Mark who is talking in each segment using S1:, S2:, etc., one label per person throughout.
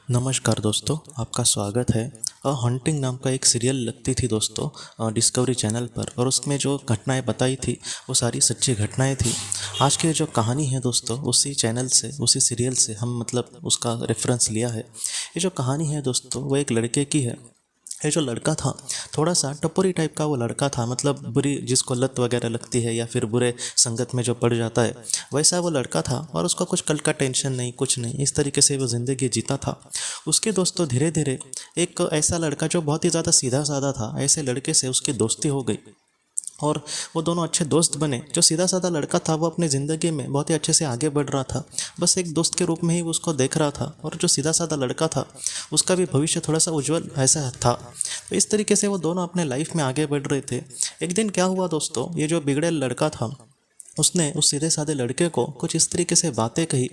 S1: नमस्कार दोस्तों, आपका स्वागत है। हंटिंग नाम का एक सीरियल लगती थी दोस्तों डिस्कवरी चैनल पर, और उसमें जो घटनाएं बताई थी वो सारी सच्ची घटनाएं थी। आज की जो कहानी है दोस्तों, उसी चैनल से, उसी सीरियल से हम मतलब उसका रेफरेंस लिया है। ये जो कहानी है दोस्तों, वो एक लड़के की है। ये जो लड़का था, थोड़ा सा टपोरी टाइप का वो लड़का था, मतलब बुरी जिसको लत वगैरह लगती है या फिर बुरे संगत में जो पड़ जाता है, वैसा वो लड़का था। और उसका कुछ कल का टेंशन नहीं, कुछ नहीं, इस तरीके से वो ज़िंदगी जीता था। उसके दोस्तों धीरे धीरे एक ऐसा लड़का जो बहुत ही ज़्यादा सीधा साधा था, ऐसे लड़के से उसकी दोस्ती हो गई और वो दोनों अच्छे दोस्त बने। जो सीधा साधा लड़का था वो अपनी ज़िंदगी में बहुत ही अच्छे से आगे बढ़ रहा था, बस एक दोस्त के रूप में ही वो उसको देख रहा था। और जो सीधा साधा लड़का था उसका भी भविष्य थोड़ा सा उज्जवल ऐसा था। तो इस तरीके से वो दोनों अपने लाइफ में आगे बढ़ रहे थे। एक दिन क्या हुआ दोस्तों, ये जो बिगड़ेल लड़का था उसने उस सीधे साधे लड़के को कुछ इस तरीके से बातें कही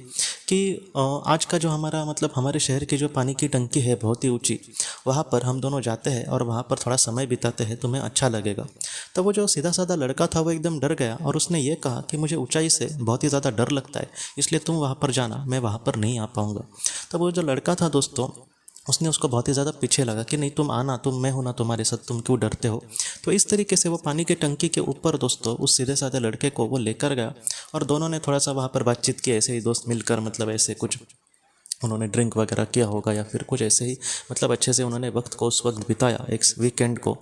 S1: कि आज का जो हमारा मतलब हमारे शहर की जो पानी की टंकी है बहुत ही ऊंची, वहाँ पर हम दोनों जाते हैं और वहाँ पर थोड़ा समय बिताते हैं, तुम्हें अच्छा लगेगा। तो वो जो सीधा साधा लड़का था वो एकदम डर गया और उसने ये कहा कि मुझे ऊंचाई से बहुत ही ज़्यादा डर लगता है, इसलिए तुम वहाँ पर जाना, मैं वहाँ पर नहीं आ पाऊँगा। तब वो जो लड़का था दोस्तों, उसने उसको बहुत ही ज़्यादा पीछे लगा कि नहीं तुम आना, तुम, मैं हूं ना तुम्हारे साथ, तुम क्यों डरते हो। तो इस तरीके से वो पानी की टंकी के ऊपर दोस्तों उस सीधे साधे लड़के को वो लेकर गया और दोनों ने थोड़ा सा वहाँ पर बातचीत की, ऐसे ही दोस्त मिलकर, मतलब ऐसे कुछ उन्होंने ड्रिंक वगैरह किया होगा या फिर कुछ ऐसे ही, मतलब अच्छे से उन्होंने वक्त को उस वक्त बिताया एक वीकेंड को।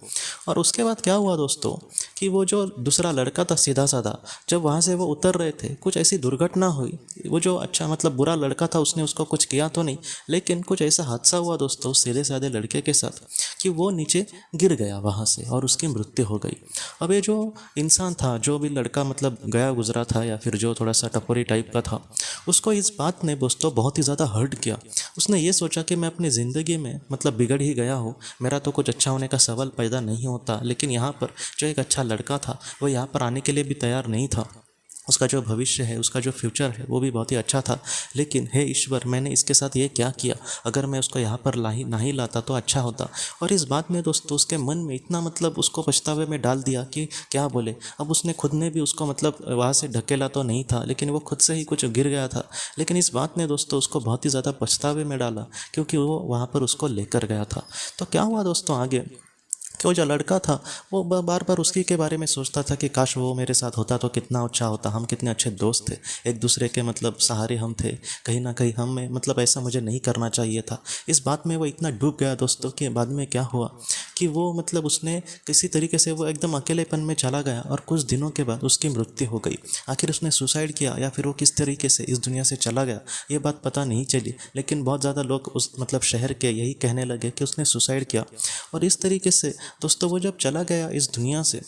S1: और उसके बाद क्या हुआ दोस्तों कि वो जो दूसरा लड़का था सीधा साधा, जब वहाँ से वो उतर रहे थे कुछ ऐसी दुर्घटना हुई। वो जो अच्छा मतलब बुरा लड़का था उसने उसको कुछ किया तो नहीं, लेकिन कुछ ऐसा हादसा हुआ दोस्तों उस सीधे साधे लड़के के साथ कि वो नीचे गिर गया वहाँ से और उसकी मृत्यु हो गई। अब ये जो इंसान था, जो भी लड़का मतलब गया गुजरा था या फिर जो थोड़ा सा टपोरी टाइप का था, उसको इस बात ने दोस्तों बहुत ही ज़्यादा हर्ट किया। उसने ये सोचा कि मैं अपनी ज़िंदगी में मतलब बिगड़ ही गया हूँ, मेरा तो कुछ अच्छा होने का सवाल पैदा नहीं होता, लेकिन यहाँ पर जो एक अच्छा लड़का था वो यहाँ पर आने के लिए भी तैयार नहीं था। उसका जो भविष्य है, उसका जो फ्यूचर है वो भी बहुत ही अच्छा था, लेकिन हे ईश्वर, मैंने इसके साथ ये क्या किया, अगर मैं उसको यहाँ पर ला ही नहीं लाता तो अच्छा होता। और इस बात में दोस्तों उसके मन में इतना मतलब उसको पछतावे में डाल दिया कि क्या बोले। अब उसने खुद ने भी उसको मतलब वहाँ से ढकेला तो नहीं था, लेकिन वो खुद से ही कुछ गिर गया था। लेकिन इस बात ने दोस्तों उसको बहुत ही ज़्यादा पछतावे में डाला, क्योंकि वो वहाँ पर उसको लेकर गया था। तो क्या हुआ दोस्तों आगे कि वो जो लड़का था वो बार बार उसी के बारे में सोचता था कि काश वो मेरे साथ होता तो कितना अच्छा होता, हम कितने अच्छे दोस्त थे, एक दूसरे के मतलब सहारे हम थे, कहीं ना कहीं हम में मतलब ऐसा मुझे नहीं करना चाहिए था। इस बात में वो इतना डूब गया दोस्तों कि बाद में क्या हुआ कि वो मतलब उसने किसी तरीके से वो एकदम अकेलेपन में चला गया और कुछ दिनों के बाद उसकी मृत्यु हो गई। आखिर उसने सुसाइड किया या फिर वो किस तरीके से इस दुनिया से चला गया ये बात पता नहीं चली, लेकिन बहुत ज़्यादा लोग उस मतलब शहर के यही कहने लगे कि उसने सुसाइड किया। और इस तरीके से दोस्तों वो जब चला गया इस दुनिया से,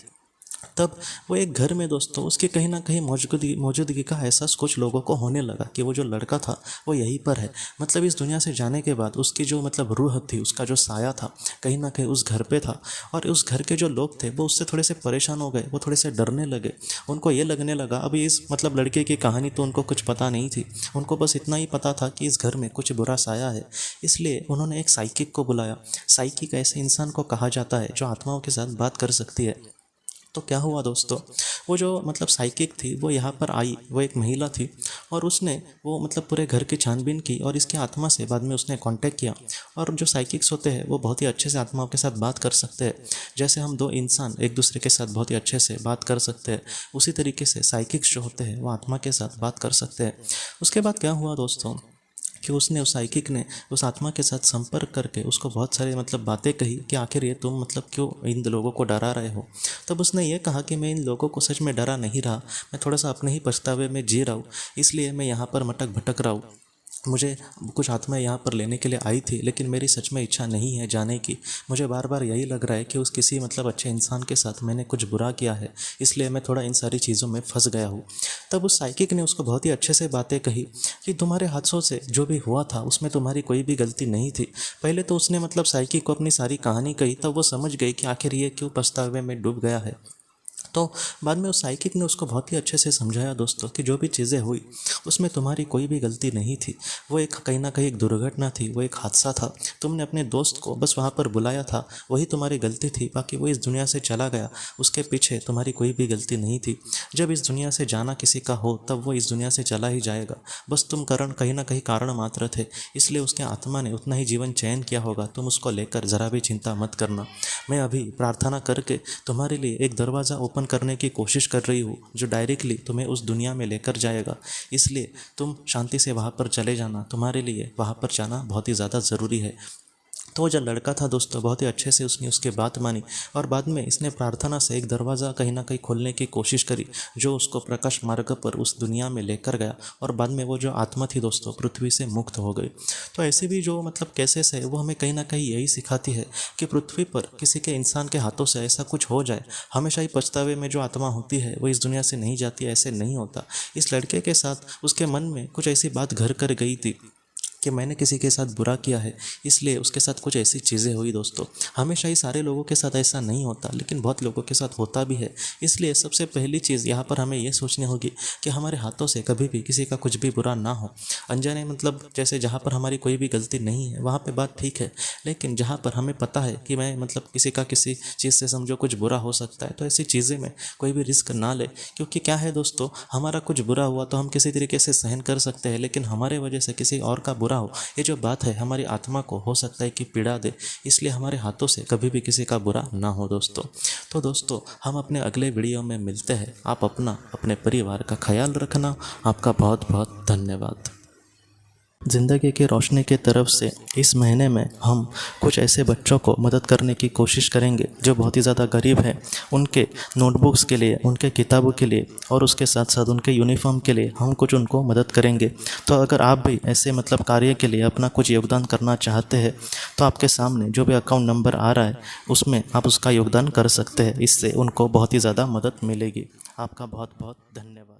S1: तब वो एक घर में दोस्तों उसकी कहीं ना कहीं मौजूदगी मौजूदगी का एहसास कुछ लोगों को होने लगा कि वो जो लड़का था वो यहीं पर है। मतलब इस दुनिया से जाने के बाद उसकी जो मतलब रूह थी, उसका जो साया था, कहीं ना कहीं उस घर पे था। और उस घर के जो लोग थे वो उससे थोड़े से परेशान हो गए, वो थोड़े से डरने लगे। उनको ये लगने लगा, अभी इस मतलब लड़के की कहानी तो उनको कुछ पता नहीं थी, उनको बस इतना ही पता था कि इस घर में कुछ बुरा साया है। इसलिए उन्होंने एक साइकिक को बुलाया। साइकिक ऐसे इंसान को कहा जाता है जो आत्माओं के साथ बात कर सकती है। तो क्या हुआ दोस्तों, वो जो मतलब साइकिक थी वो यहाँ पर आई, वो एक महिला थी, और उसने वो मतलब पूरे घर की छानबीन की और इसकी आत्मा से बाद में उसने कांटेक्ट किया। और जो साइकिक्स होते हैं वो बहुत ही अच्छे से आत्माओं के साथ बात कर सकते हैं। जैसे हम दो इंसान एक दूसरे के साथ बहुत ही अच्छे से बात कर सकते हैं, उसी तरीके से साइकिक्स जो होते हैं वो आत्मा के साथ बात कर सकते हैं। उसके बाद क्या हुआ दोस्तों कि उसने उस साइकिक ने उस आत्मा के साथ संपर्क करके उसको बहुत सारे मतलब बातें कही कि आखिर ये तुम मतलब क्यों इन लोगों को डरा रहे हो। तब उसने ये कहा कि मैं इन लोगों को सच में डरा नहीं रहा, मैं थोड़ा सा अपने ही पछतावे में जी रहा हूँ, इसलिए मैं यहाँ पर मटक भटक रहा हूँ। मुझे कुछ आत्माएं यहाँ पर लेने के लिए आई थी, लेकिन मेरी सच में इच्छा नहीं है जाने की। मुझे बार बार यही लग रहा है कि उस किसी मतलब अच्छे इंसान के साथ मैंने कुछ बुरा किया है, इसलिए मैं थोड़ा इन सारी चीज़ों में फंस गया हूँ। तब उस साइकिक ने उसको बहुत ही अच्छे से बातें कही कि तुम्हारे हाथों से जो भी हुआ था उसमें तुम्हारी कोई भी गलती नहीं थी। पहले तो उसने मतलब साइकिक को अपनी सारी कहानी कही, तब वो समझ गई कि आखिर ये क्यों पछतावे में डूब गया है। तो बाद में उस साइकिक ने उसको बहुत ही अच्छे से समझाया दोस्तों कि जो भी चीज़ें हुई उसमें तुम्हारी कोई भी गलती नहीं थी। वो एक कहीं ना कहीं एक दुर्घटना थी, वो एक हादसा था। तुमने अपने दोस्त को बस वहाँ पर बुलाया था, वही तुम्हारी गलती थी। बाकी वो इस दुनिया से चला गया, उसके पीछे तुम्हारी कोई भी गलती नहीं थी। जब इस दुनिया से जाना किसी का हो तब वो इस दुनिया से चला ही जाएगा। बस तुम कहीं ना कहीं कारण मात्र थे, इसलिए उसके आत्मा ने उतना ही जीवन चयन किया होगा। तुम उसको लेकर ज़रा भी चिंता मत करना। मैं अभी प्रार्थना करके तुम्हारे लिए एक दरवाज़ा ओपन करने की कोशिश कर रही हूँ जो डायरेक्टली तुम्हें उस दुनिया में लेकर जाएगा। इसलिए तुम शांति से वहाँ पर चले जाना, तुम्हारे लिए वहाँ पर जाना बहुत ही ज़्यादा ज़रूरी है। तो जो लड़का था दोस्तों बहुत ही अच्छे से उसने उसकी बात मानी और बाद में इसने प्रार्थना से एक दरवाज़ा कहीं ना कहीं खोलने की कोशिश करी जो उसको प्रकाश मार्ग पर उस दुनिया में लेकर गया। और बाद में वो जो आत्मा थी दोस्तों पृथ्वी से मुक्त हो गई। तो ऐसे भी जो मतलब केसेस है वो हमें कहीं ना कहीं यही सिखाती है कि पृथ्वी पर किसी के इंसान के हाथों से ऐसा कुछ हो जाए, हमेशा ही पछतावे में जो आत्मा होती है वो इस दुनिया से नहीं जाती, ऐसे नहीं होता। इस लड़के के साथ उसके मन में कुछ ऐसी बात घर कर गई थी कि मैंने किसी के साथ बुरा किया है, इसलिए उसके साथ कुछ ऐसी चीज़ें हुई दोस्तों। हमेशा ही सारे लोगों के साथ ऐसा नहीं होता, लेकिन बहुत लोगों के साथ होता भी है। इसलिए सबसे पहली चीज़ यहाँ पर हमें ये सोचनी होगी कि हमारे हाथों से कभी भी किसी का कुछ भी बुरा ना हो। अनजाने मतलब जैसे जहाँ पर हमारी कोई भी गलती नहीं है वहाँ पर बात ठीक है, लेकिन जहाँ पर हमें पता है कि मैं मतलब किसी का किसी चीज़ से समझो कुछ बुरा हो सकता है, तो ऐसी चीज़ें में कोई भी रिस्क ना ले। क्योंकि क्या है दोस्तों, हमारा कुछ बुरा हुआ तो हम किसी तरीके से सहन कर सकते हैं, लेकिन हमारे वजह से किसी और का बुरा हो, ये जो बात है हमारी आत्मा को हो सकता है कि पीड़ा दे। इसलिए हमारे हाथों से कभी भी किसी का बुरा ना हो दोस्तों। तो दोस्तों हम अपने अगले वीडियो में मिलते हैं। आप अपना अपने परिवार का ख्याल रखना। आपका बहुत बहुत धन्यवाद। ज़िंदगी की रोशनी की तरफ से इस महीने में हम कुछ ऐसे बच्चों को मदद करने की कोशिश करेंगे जो बहुत ही ज़्यादा गरीब हैं। उनके नोटबुक्स के लिए, उनके किताबों के लिए और उसके साथ साथ उनके यूनिफॉर्म के लिए हम कुछ उनको मदद करेंगे। तो अगर आप भी ऐसे मतलब कार्य के लिए अपना कुछ योगदान करना चाहते हैं तो आपके सामने जो भी अकाउंट नंबर आ रहा है उसमें आप उसका योगदान कर सकते हैं। इससे उनको बहुत ही ज़्यादा मदद मिलेगी। आपका बहुत बहुत धन्यवाद।